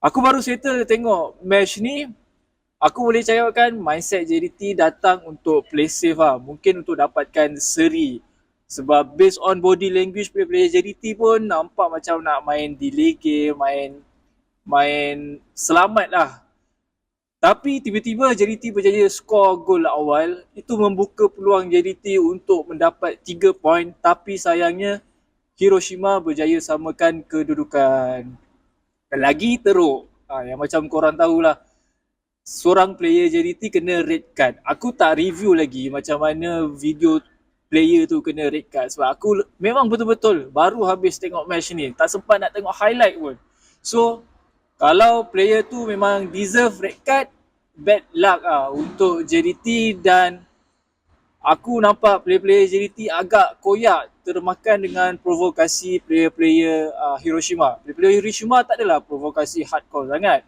Aku baru settle tengok match ni. Aku boleh cakapkan mindset JDT datang untuk play safe lah. Mungkin untuk dapatkan seri. Sebab based on body language player JDT pun nampak macam nak main delay game, main selamat lah. Tapi tiba-tiba JDT berjaya skor gol awal. Itu membuka peluang JDT untuk mendapat 3 poin. Tapi sayangnya Hiroshima berjaya samakan kedudukan. Dan lagi teruk. Yang macam korang tahulah. Seorang player JDT kena red card. Aku tak review lagi macam mana video player tu kena red card. Sebab aku memang betul-betul baru habis tengok match ni. Tak sempat nak tengok highlight pun. So, kalau player tu memang deserve red card, bad luck untuk JDT. Dan aku nampak player-player JDT agak koyak termakan dengan provokasi player-player Hiroshima. Player-player Hiroshima tak adalah provokasi hardcore sangat.